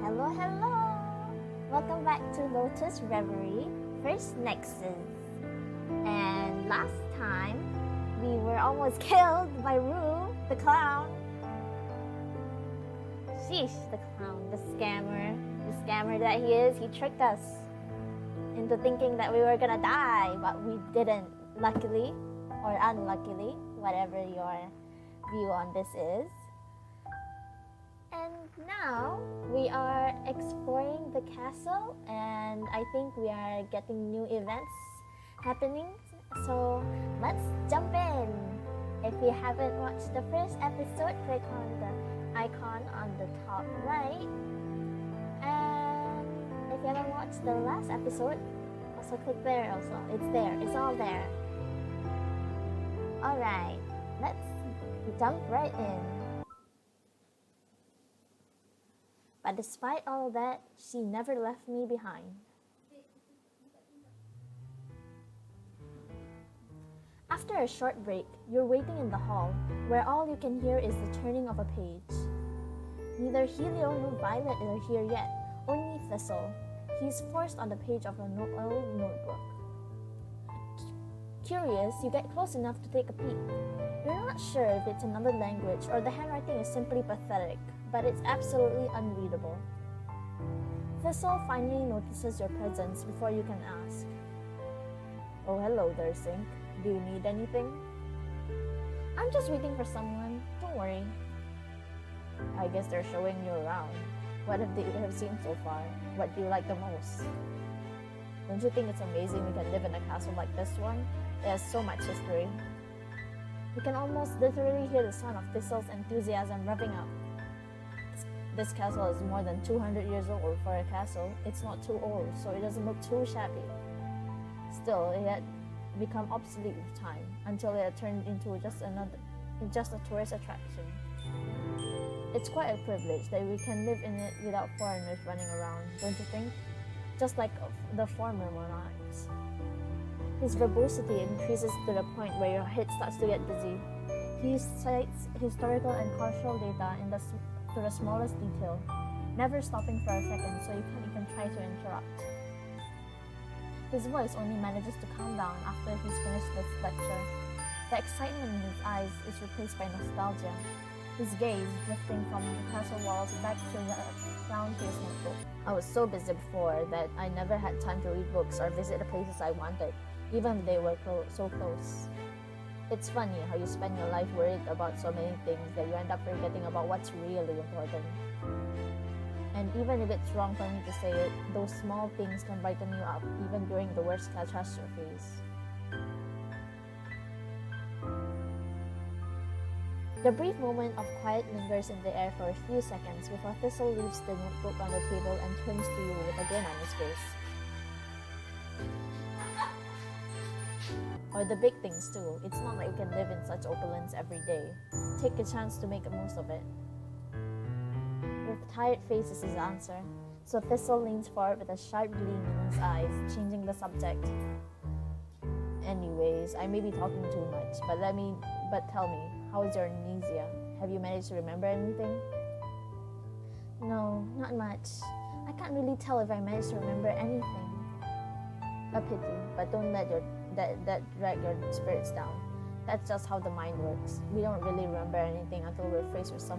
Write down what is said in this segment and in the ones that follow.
Hello! Welcome back to Lotus Reverie, first Nexus. And last time, we were almost killed by Rue, the clown. Sheesh, the clown, the scammer that he is. He tricked us into thinking that we were gonna die, but we didn't, luckily, or unluckily, whatever your view on this is. And now we are exploring the castle, and I think we are getting new events happening. So let's jump in. If you haven't watched the first episode, click on the icon on the top right. And if you haven't watched the last episode, also click there also. It's there. It's all there. Alright, let's jump right in. But despite all that, she never left me behind. After a short break, you're waiting in the hall, where all you can hear is the turning of a page. Neither Helio nor Violet are here yet, only Thistle. He's forced on the page of an old notebook. Curious, you get close enough to take a peek. You're not sure if it's another language or the handwriting is simply pathetic, but it's absolutely unreadable. Thistle finally notices your presence before you can ask. Oh, hello there, Sink. Do you need anything? I'm just waiting for someone. Don't worry. I guess they're showing you around. What have they seen so far? What do you like the most? Don't you think it's amazing we can live in a castle like this one? It has so much history. You can almost literally hear the sound of Thistle's enthusiasm revving up. This castle is more than 200 years old for a castle. It's not too old, so it doesn't look too shabby. Still, it had become obsolete with time, until it had turned into just a tourist attraction. It's quite a privilege that we can live in it without foreigners running around, don't you think? Just like the former monarchs. His verbosity increases to the point where your head starts to get dizzy. He cites historical and cultural data to the smallest detail, never stopping for a second so you can't even try to interrupt. His voice only manages to calm down after he's finished this lecture. The excitement in his eyes is replaced by nostalgia, his gaze drifting from the castle walls back down to his notebook. I was so busy before that I never had time to read books or visit the places I wanted, even if they were so close. It's funny how you spend your life worried about so many things that you end up forgetting about what's really important. And even if it's wrong for me to say it, those small things can brighten you up even during the worst catastrophes. The brief moment of quiet lingers in the air for a few seconds before Thistle leaves the notebook on the table and turns to you with a grin on his face. Or the big things too. It's not like you can live in such opulence every day. Take a chance to make the most of it. Your tired face is his answer, so Thistle leans forward with a sharp gleam in his eyes, changing the subject. Anyways, I may be talking too much, but tell me, how is your amnesia? Have you managed to remember anything? No, not much. I can't really tell if I managed to remember anything. A pity, but don't let that drag your spirits down. That's just how the mind works. We don't really remember anything until we're faced with some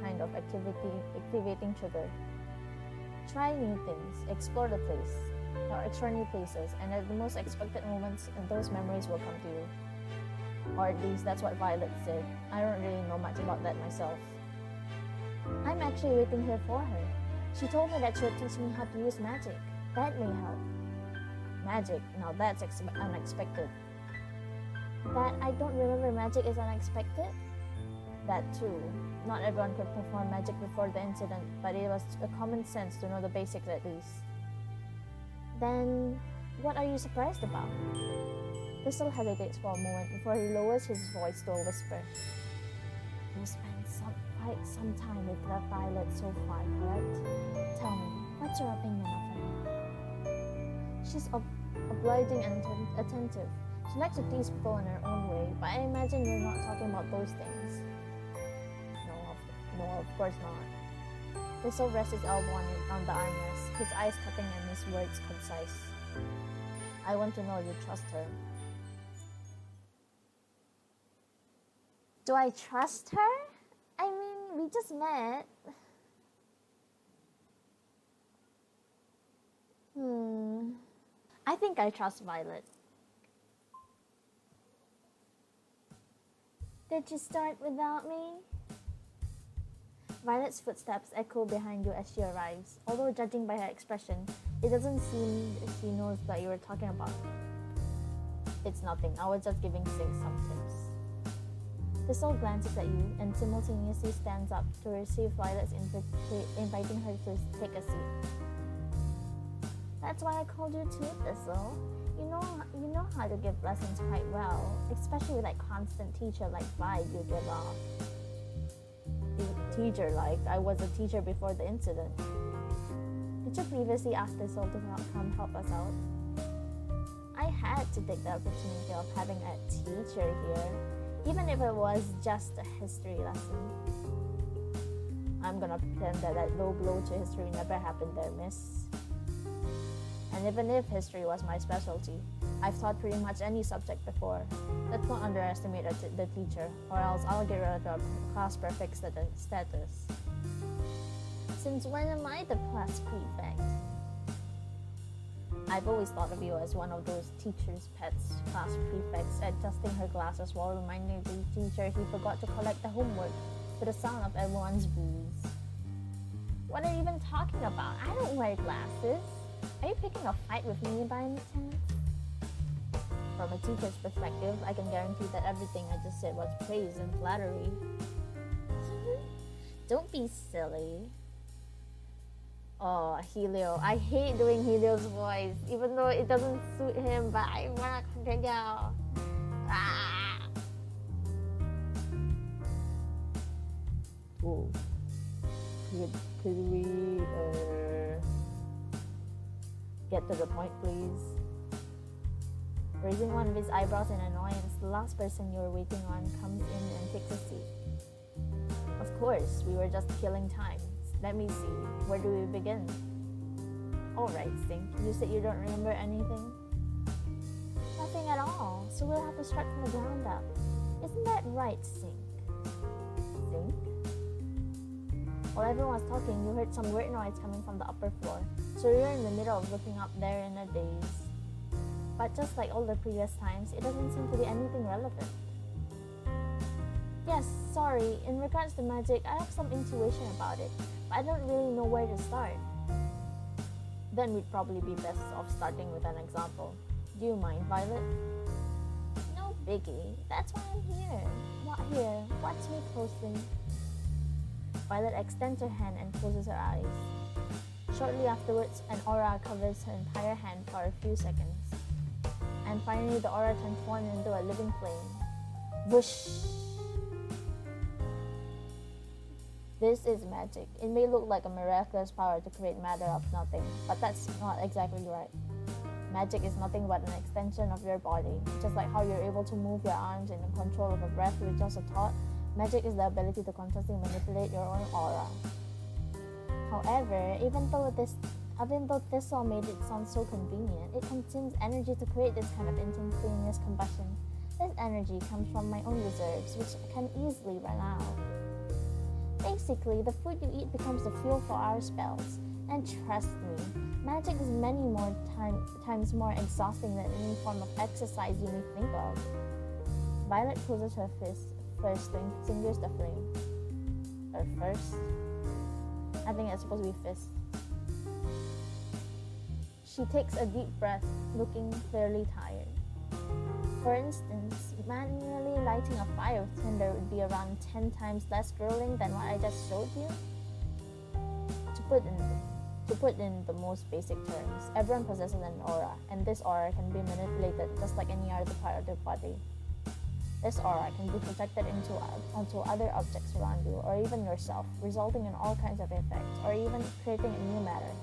kind of activating trigger. Try new things, explore the place, or extraordinary places, and at the most expected moments, those memories will come to you. Or at least that's what Violet said. I don't really know much about that myself. I'm actually waiting here for her. She told me that she would teach me how to use magic. That may help. Magic, now that's unexpected. That I don't remember magic is unexpected? That too. Not everyone could perform magic before the incident, but it was a common sense to know the basics at least. Then, what are you surprised about? Thistle hesitates for a moment before he lowers his voice to a whisper. You spent quite some time with that Violet so far, correct? Tell me, what's your opinion of her? She's obliging and attentive. She likes to tease people in her own way, but I imagine you're not talking about those things. No, of course not. Thistle rests his elbow on the armrest, his eyes cutting and his words concise. I want to know you trust her. Do I trust her? I mean, we just met. I think I trust Violet. Did you start without me? Violet's footsteps echo behind you as she arrives. Although judging by her expression, it doesn't seem she knows that you were talking about. It's nothing. I was just giving Six some tips. Thistle glances at you and simultaneously stands up to receive Violet's inviting her to take a seat. That's why I called you too, Thistle. You know how to give lessons quite well, especially with that constant teacher-like vibe you give off. Teacher-like? I was a teacher before the incident. Did you previously ask Thistle to come help us out? I had to take the opportunity of having a teacher here, even if it was just a history lesson. I'm gonna pretend that low blow to history never happened there, miss. And even if history was my specialty, I've taught pretty much any subject before. Let's not underestimate the teacher, or else I'll get rid of class prefix status. Since when am I the class prefect? I've always thought of you as one of those teacher's pets, class prefects, adjusting her glasses while reminding the teacher he forgot to collect the homework to the sound of everyone's boos. What are you even talking about? I don't wear glasses. Are you picking a fight with me by any chance? From a teacher's perspective, I can guarantee that everything I just said was praise and flattery. Don't be silly. Oh, Helio. I hate doing Helio's voice, even though it doesn't suit him, but I wanna go. Ah! Oh. Could we, get to the point, please? Raising one of his eyebrows in annoyance, the last person you were waiting on comes in and takes a seat. Of course, we were just killing time. Let me see, where do we begin? Alright, Stink, you said you don't remember anything? Nothing at all, so we'll have to start from the ground up. Isn't that right, Stink? Stink? While everyone was talking, you heard some weird noise coming from the upper floor, so you were in the middle of looking up there in a daze. But just like all the previous times, it doesn't seem to be anything relevant. Yes, sorry, in regards to magic, I have some intuition about it, but I don't really know where to start. Then we'd probably be best off starting with an example. Do you mind, Violet? No biggie, that's why I'm here. Here, watch me closely. Violet extends her hand and closes her eyes. Shortly afterwards, an aura covers her entire hand for a few seconds. And finally, the aura transforms into a living flame. Whoosh! This is magic. It may look like a miraculous power to create matter of nothing, but that's not exactly right. Magic is nothing but an extension of your body. Just like how you're able to move your arms in the control of a breath with just a thought, magic is the ability to consciously manipulate your own aura. However, even though Thistle made it sound so convenient, it consumes energy to create this kind of instantaneous combustion. This energy comes from my own reserves, which can easily run out. Basically, the food you eat becomes the fuel for our spells. And trust me, magic is many more times more exhausting than any form of exercise you may think of. Violet closes her fist first to extinguish the flame. Her first? I think it's supposed to be fist. She takes a deep breath, looking clearly tired. For instance, manually lighting a fire with tinder would be around 10 times less grueling than what I just showed you. To put in the most basic terms, everyone possesses an aura, and this aura can be manipulated just like any other part of the body. This aura can be projected onto other objects around you, or even yourself, resulting in all kinds of effects, or even creating a new matter.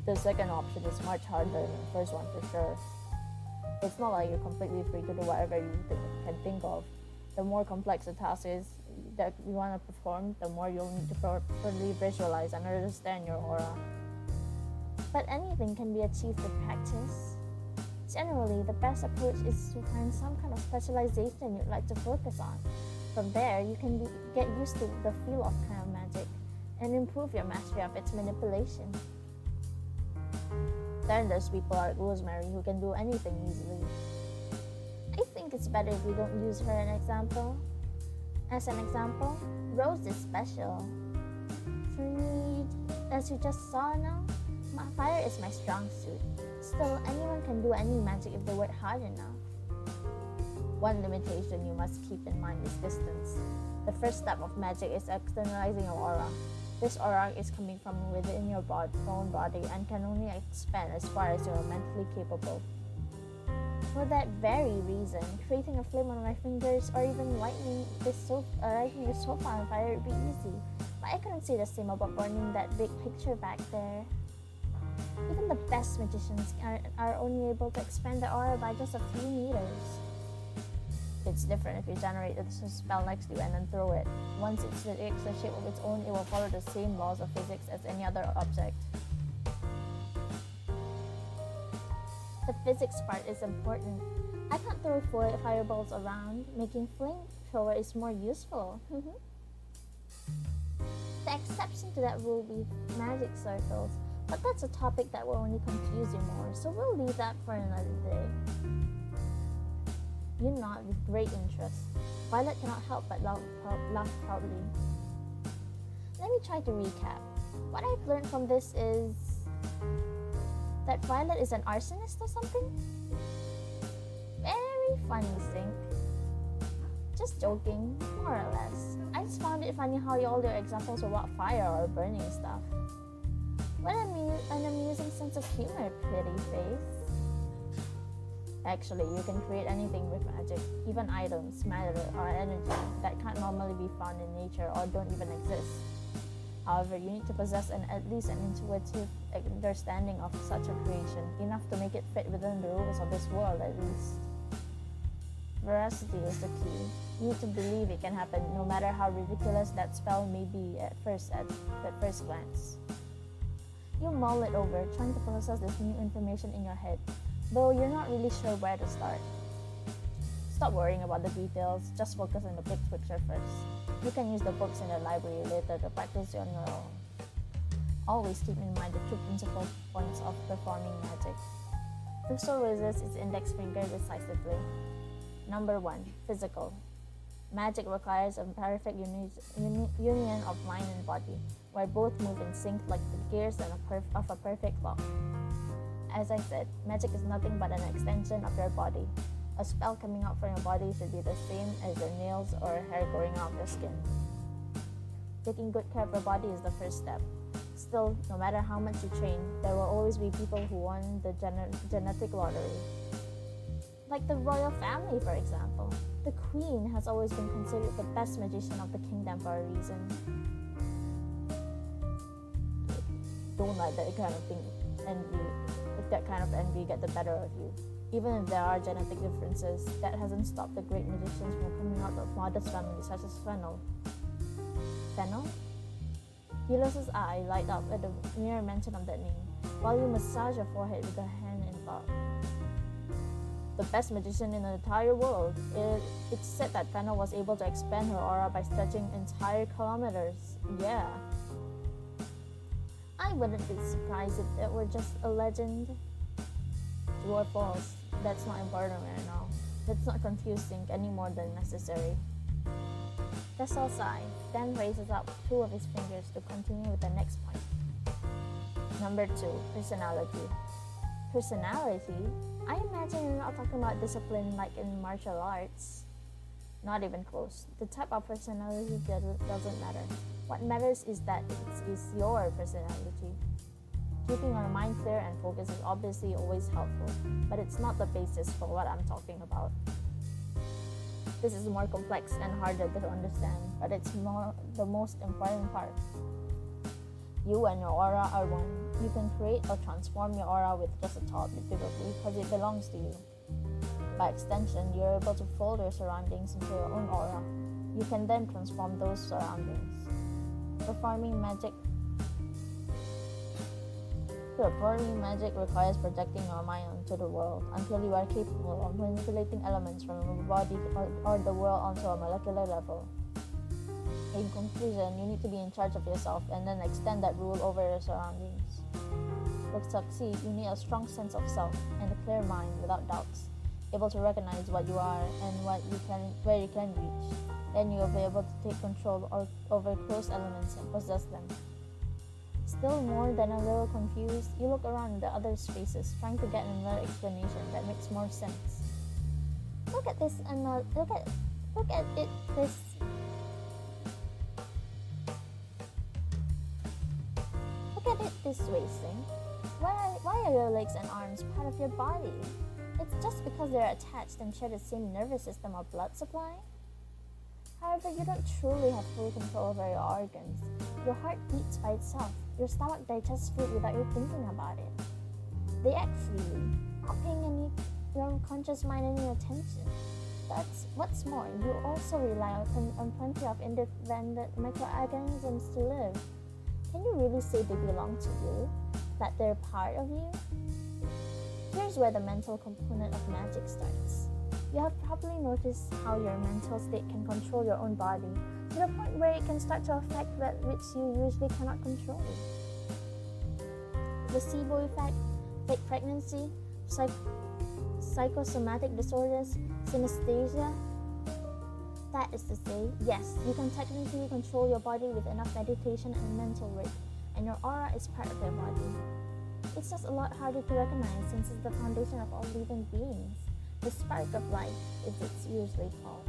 The second option is much harder than the first one for sure. It's not like you're completely free to do whatever you can think of. The more complex the task is, that you want to perform, the more you'll need to properly visualize and understand your aura. But anything can be achieved with practice. Generally, the best approach is to find some kind of specialization you'd like to focus on. From there, you can get used to the feel of kind of magic and improve your mastery of its manipulation. Then there's people like Rosemary who can do anything easily. I think it's better if we don't use her as an example. Rose is special. For me, as you just saw now, fire is my strong suit. Still, anyone can do any magic if they work hard enough. One limitation you must keep in mind is distance. The first step of magic is externalizing your aura. This aura is coming from within your own body and can only expand as far as you are mentally capable. For that very reason, creating a flame on my fingers or even lighting your sofa on fire would be easy. But I couldn't say the same about burning that big picture back there. Even the best magicians are only able to expand the aura by just a few meters. It's different if you generate a spell next to you and then throw it. Once it takes the shape of its own, it will follow the same laws of physics as any other object. The physics part is important. I can't throw fireballs around. Making flamethrower is more useful. The exception to that rule will be magic circles, but that's a topic that will only confuse you more, so we'll leave that for another day. You nod with great interest. Violet cannot help but laugh proudly. Let me try to recap. What I've learned from this is that Violet is an arsonist or something? Very funny, Sync. Just joking, more or less. I just found it funny how all your examples were about fire or burning stuff. What an amusing sense of humor, pretty face. Actually, you can create anything with magic, even items, matter, or energy that can't normally be found in nature or don't even exist. However, you need to possess at least an intuitive understanding of such a creation, enough to make it fit within the rules of this world at least. Veracity is the key. You need to believe it can happen, no matter how ridiculous that spell may be at first glance. You mull it over, trying to process this new information in your head, though you're not really sure where to start. Stop worrying about the details, just focus on the big picture first. You can use the books in the library later to practice on your own. Always keep in mind the two principal points of performing magic. Thistle raises its index finger decisively. Number 1. Physical. Magic requires a perfect union of mind and body, where both move in sync like the gears of a perfect clock. As I said, magic is nothing but an extension of your body. A spell coming out from your body should be the same as your nails or hair growing out of your skin. Taking good care of your body is the first step. Still, no matter how much you train, there will always be people who won the genetic lottery. Like the royal family, for example. The queen has always been considered the best magician of the kingdom for a reason. Don't let that kind of envy get the better of you. Even if there are genetic differences, that hasn't stopped the great magicians from coming out of modest families such as Fennel. Fennel? Helios's eye light up at the mere mention of that name, while you massage your forehead with a hand in thought. The best magician in the entire world. It's said that Fennel was able to expand her aura by stretching entire kilometers. Yeah. I wouldn't be surprised if it were just a legend. True or false, that's not important right now. Let's not confuse Sync any more than necessary. Thistle sighs, then raises up two of his fingers to continue with the next point. Number 2, personality. Personality? I imagine you're not talking about discipline like in martial arts. Not even close. The type of personality doesn't matter. What matters is that it is your personality. Keeping your mind clear and focused is obviously always helpful, but it's not the basis for what I'm talking about. This is more complex and harder to understand, but it's the most important part. You and your aura are one. You can create or transform your aura with just a thought repeatedly because it belongs to you. By extension, you're able to fold your surroundings into your own aura. You can then transform those surroundings. Performing magic requires projecting your mind onto the world until you are capable of manipulating elements from your body or the world onto a molecular level. In conclusion, you need to be in charge of yourself and then extend that rule over your surroundings. To succeed, you need a strong sense of self and a clear mind without doubts, able to recognize what you are and where you can reach. Then you will be able to take control over close elements and possess them. Still more than a little confused, you look around the other's faces, trying to get another explanation that makes more sense. Look at this way, Sing. Why are your legs and arms part of your body? It's just because they're attached and share the same nervous system or blood supply? However, you don't truly have full control over your organs. Your heart beats by itself. Your stomach digests food without you thinking about it. They act freely, not paying your conscious mind any attention. What's more, you also rely on plenty of independent microorganisms to live. Can you really say they belong to you? That they're part of you? Here's where the mental component of magic starts. You have probably noticed how your mental state can control your own body to the point where it can start to affect that which you usually cannot control. Placebo effect, fake pregnancy, psychosomatic disorders, synesthesia. That is to say, yes, you can technically control your body with enough meditation and mental work, and your aura is part of your body. It's just a lot harder to recognize since it's the foundation of all living beings. The spark of life, as it's usually called.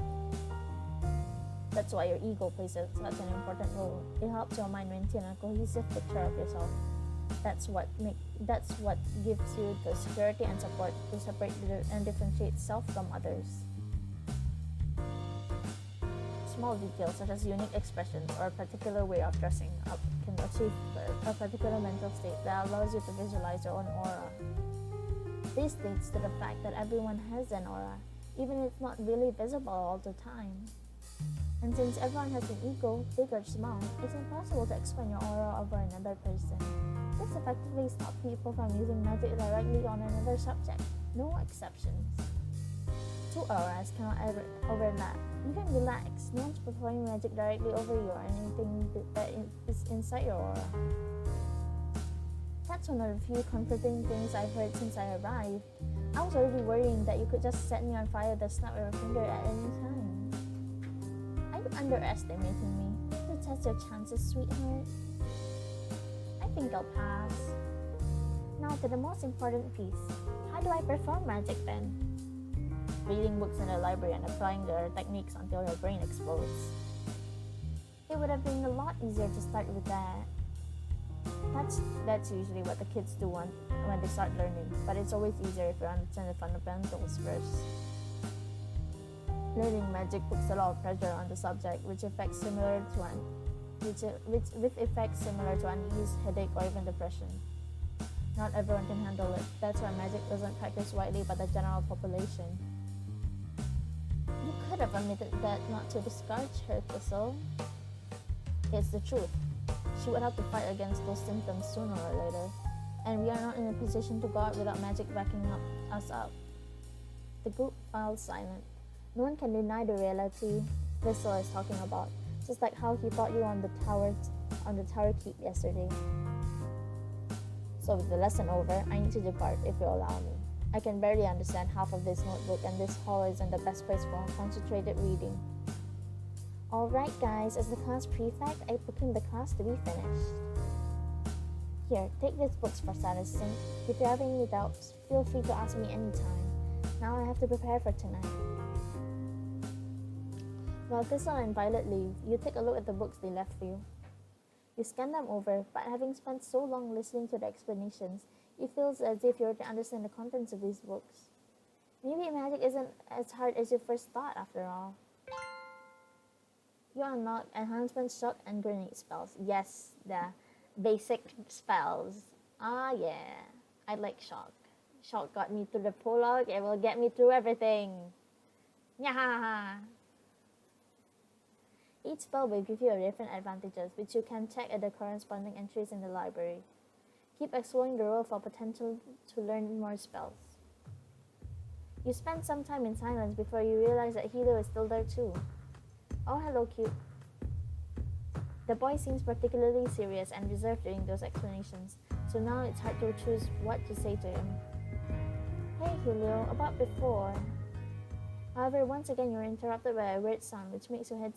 That's why your ego plays such an important role. It helps your mind maintain a cohesive picture of yourself. That's what gives you the security and support to separate and differentiate self from others. Small details such as unique expressions or a particular way of dressing up can achieve a particular mental state that allows you to visualize your own aura. This leads to the fact that everyone has an aura, even if it's not really visible all the time. And since everyone has an ego, big or small, it's impossible to expand your aura over another person. This effectively stops people from using magic directly on another subject. No exceptions. Two auras cannot overlap. You can relax. No one's performing magic directly over you or anything that is inside your aura. That's one of the few comforting things I've heard since I arrived. I was already worrying that you could just set me on fire with the snap of your finger at any time. Are you underestimating me? To test your chances, sweetheart? I think I'll pass. Now to the most important piece. How do I perform magic then? Reading books in the library and applying their techniques until your brain explodes. It would have been a lot easier to start with that. That's usually what the kids do when they start learning, but it's always easier if you understand the fundamentals first. Learning magic puts a lot of pressure on the subject, with effects similar to unease, headache, or even depression. Not everyone can handle it. That's why magic isn't practiced widely by the general population. You could have admitted that not to discourage her, Thistle. It's the truth. She would have to fight against those symptoms sooner or later, and we are not in a position to go out without magic backing us up. The group fell silent. No one can deny the reality Thistle is talking about, just like how he thought you on the tower keep yesterday. So with the lesson over, I need to depart if you allow me. I can barely understand half of this notebook, and this hall isn't the best place for concentrated reading. Alright guys, as the class prefect, I proclaim the class to be finished. Here, take these books for satisfaction. If you have any doubts, feel free to ask me anytime. Now I have to prepare for tonight. While Thistle and Violet leave, you take a look at the books they left for you. You scan them over, but having spent so long listening to the explanations, it feels as if you were to understand the contents of these books. Maybe magic isn't as hard as you first thought after all. You unlock enhancement, shock, and grenade spells. Yes, the basic spells. Ah yeah, I like shock. Shock got me through the prologue, it will get me through everything. Yeah. Each spell will give you different advantages, which you can check at the corresponding entries in the library. Keep exploring the world for potential to learn more spells. You spend some time in silence before you realize that Helio is still there too. Oh, hello, cute. The boy seems particularly serious and reserved during those explanations, so now it's hard to choose what to say to him. Hey, Helio, about before. However, once again you're interrupted by a weird sound which makes your head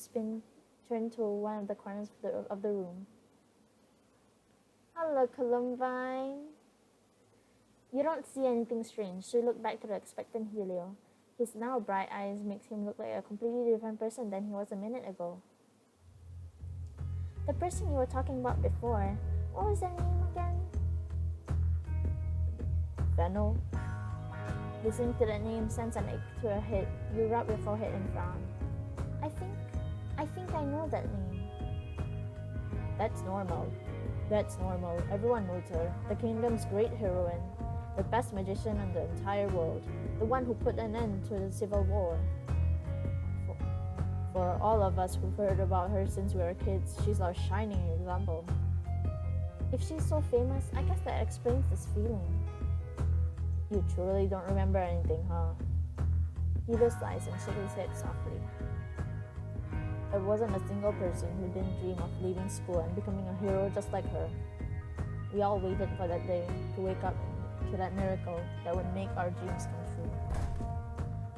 turn to one of the corners of the room. Hello, Columbine. You don't see anything strange, so you look back to the expectant Helio. His now bright eyes makes him look like a completely different person than he was a minute ago. The person you were talking about before, what was their name again? Fennel. Listening to the name sends an ache to your head. You rub your forehead and frown. I think I know that name. That's normal. Everyone knows her. The kingdom's great heroine. The best magician in the entire world. The one who put an end to the civil war. For all of us who've heard about her since we were kids, she's our shining example. If she's so famous, I guess that explains this feeling. You truly don't remember anything, huh? Helio sighs and shook his head softly. There wasn't a single person who didn't dream of leaving school and becoming a hero just like her. We all waited for that day to wake up to that miracle that would make our dreams come true.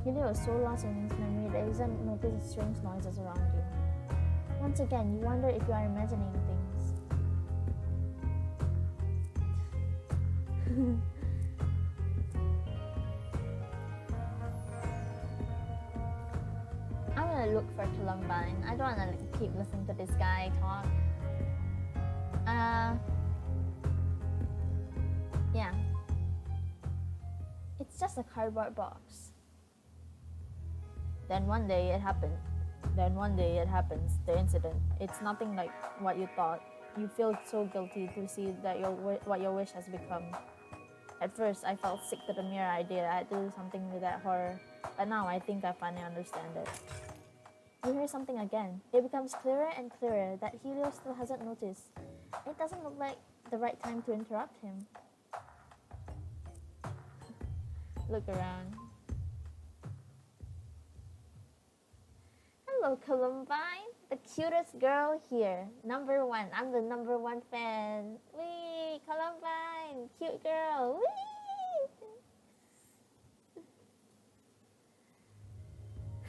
Helio was so lost in his memory that he doesn't notice strange noises around you. Once again, you wonder if you are imagining things. I'm gonna look for Columbine. I don't wanna keep listening to this guy talk. Yeah. It's just a cardboard box. Then one day it happens. The incident. It's nothing like what you thought. You feel so guilty to see that what your wish has become. At first, I felt sick to the mere idea I had to do something with that horror, but now I think I finally understand it. You hear something again. It becomes clearer and clearer that Helio still hasn't noticed. It doesn't look like the right time to interrupt him. Look around. Hello, Columbine. The cutest girl here. Number one. I'm the number one fan. Wee, Columbine. Cute girl.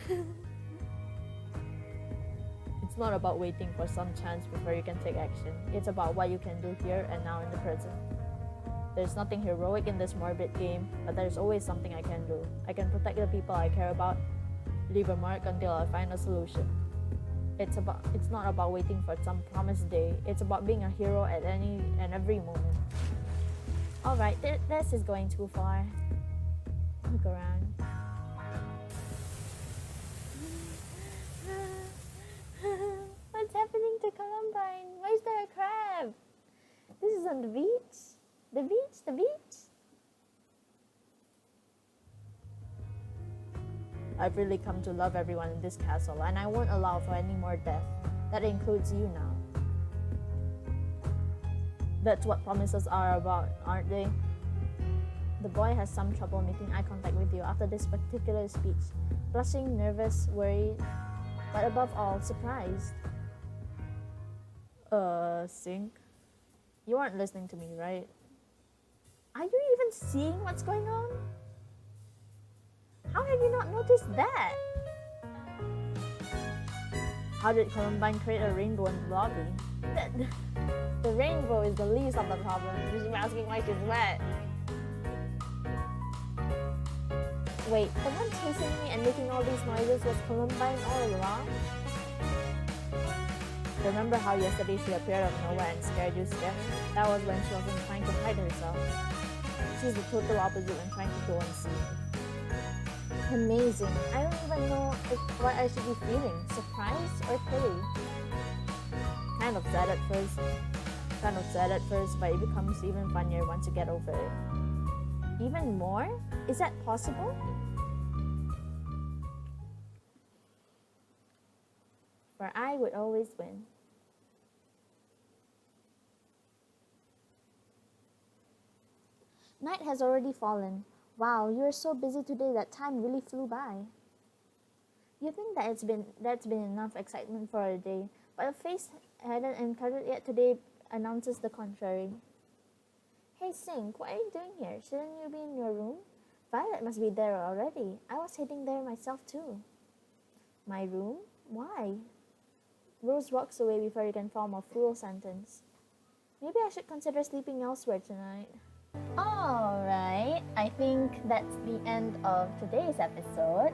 Wee. It's not about waiting for some chance before you can take action. It's about what you can do here and now in the present. There's nothing heroic in this morbid game, but there's always something I can do. I can protect the people I care about, leave a mark until I find a solution. It's not about waiting for some promised day. It's about being a hero at any and every moment. Alright, this is going too far. Look around. What's happening to Columbine? Why is there a crab? This is on the beach. The beach. I've really come to love everyone in this castle, and I won't allow for any more death. That includes you now. That's what promises are about, aren't they? The boy has some trouble making eye contact with you after this particular speech, blushing, nervous, worried, but above all, surprised. Sink? You aren't listening to me, right? Are you even seeing what's going on? How have you not noticed that? How did Columbine create a rainbow in the lobby? The rainbow is the least of the problem. She's asking why she's wet. Wait, the one chasing me and making all these noises was Columbine all along? Remember how yesterday she appeared out of nowhere and scared you stiff? That was when she wasn't trying to hide herself. She's the total opposite when trying to go unseen. Amazing. I don't even know what I should be feeling. Surprise or pity? Kind of sad at first, but it becomes even funnier once you get over it. Even more? Is that possible? for I would always win. Night has already fallen. Wow, you are so busy today that time really flew by. You think that that's been enough excitement for a day, but a face hadn't encountered yet today announces the contrary. Hey Sink, what are you doing here? Shouldn't you be in your room? Violet must be there already. I was heading there myself too. My room? Why? Rose walks away before you can form a full sentence. Maybe I should consider sleeping elsewhere tonight. Alright, I think that's the end of today's episode.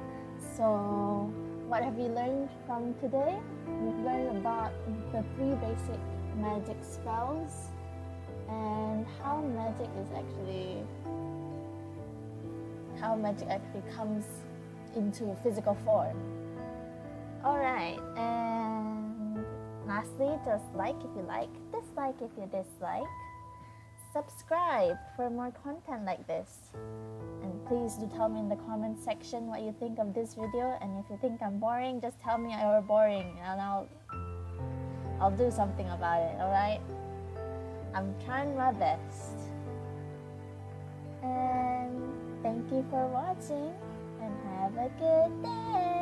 So, what have you learned from today? We've learned about the 3 basic magic spells and how magic actually comes into physical form. Alright, and lastly, just like if you like, dislike if you dislike. Subscribe for more content like this. And please do tell me in the comment section what you think of this video, and if you think I'm boring, just tell me you're boring and I'll do something about it, alright? I'm trying my best. And thank you for watching and have a good day.